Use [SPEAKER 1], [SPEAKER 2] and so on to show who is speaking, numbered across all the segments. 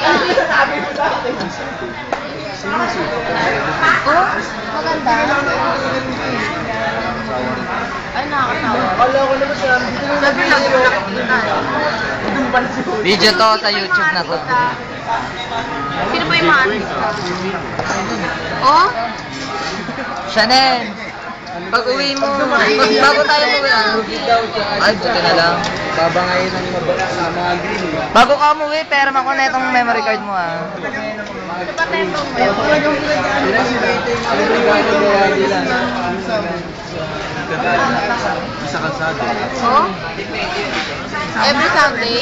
[SPEAKER 1] Sabi mo sa akin.
[SPEAKER 2] Oh, maganda. Ay, nakakatawa.
[SPEAKER 1] Kala ko naman siya.
[SPEAKER 2] Sabi lang yung tayo.
[SPEAKER 3] Video to sa YouTube na to.
[SPEAKER 2] Sino ba yung mga artista? Oh?
[SPEAKER 3] Chanel! Pag uwi mo, bago tayo umuwi. Ay, buti na lang.
[SPEAKER 1] Babangayin ng mga green.
[SPEAKER 3] Bago ka umuwi, pera mo ko na itong memory card mo ah.
[SPEAKER 1] Sa kalsado.
[SPEAKER 2] Oh? Every Sunday?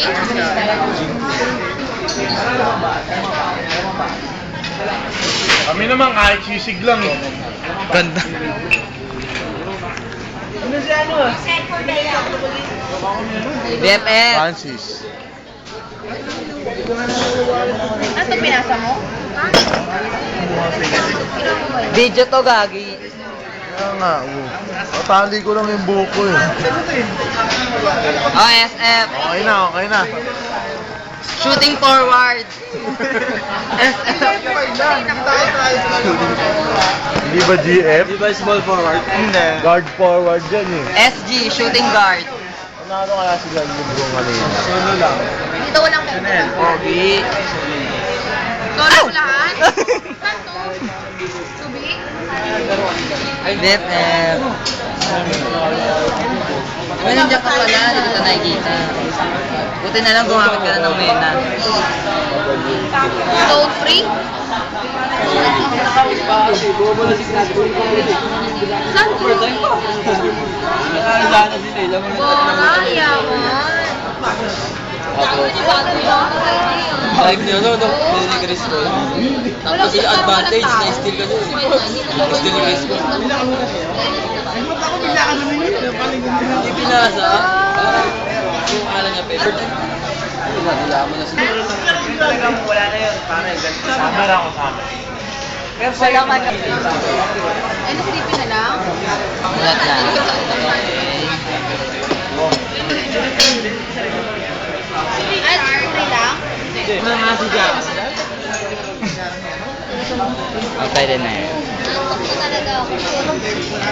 [SPEAKER 4] Kami naman kahit sisig lang eh.
[SPEAKER 3] Ganda.
[SPEAKER 1] Ano si ano?
[SPEAKER 3] BFF!
[SPEAKER 4] Francis.
[SPEAKER 2] Ano ito pinasa mo? Ha?
[SPEAKER 3] Video to, Gagi.
[SPEAKER 4] Kaya nga, Tali ko lang yung buhok ko eh.
[SPEAKER 3] Oh, SF!
[SPEAKER 4] Okay na, okay na.
[SPEAKER 3] Shooting forward!
[SPEAKER 4] Hindi ba GF?
[SPEAKER 1] Di ba small forward?
[SPEAKER 4] Hindi. Guard forward yan eh.
[SPEAKER 3] SG, shooting guard.
[SPEAKER 4] Ano kaya si Gag Librong kanina?
[SPEAKER 1] Solo lang.
[SPEAKER 2] Dito walang pera.
[SPEAKER 3] Pogi.
[SPEAKER 2] Solo ko lahat? Kanto? Subi?
[SPEAKER 3] BFF. May nandiyan ka pala, hindi kita nakikita. Buti na lang gumamit ka na ng mena.
[SPEAKER 2] Stone free? Saan to? Bora, yaman.
[SPEAKER 1] Like niyo, no? Ni Cristo. Tapos yung advantage na steal ka doon. Steal ni Cristo. Hindi pinasa. Yung ala niya, paper. Pinadala mo na siya. Talagang wala na yun. Parang summer ako summer.
[SPEAKER 3] Pero wala man.
[SPEAKER 2] NSDP na lang?
[SPEAKER 3] Lahat na.
[SPEAKER 2] Ay, free lang?
[SPEAKER 1] Ano nga si Jack?
[SPEAKER 3] Pwede na yun.
[SPEAKER 2] Talaga ako.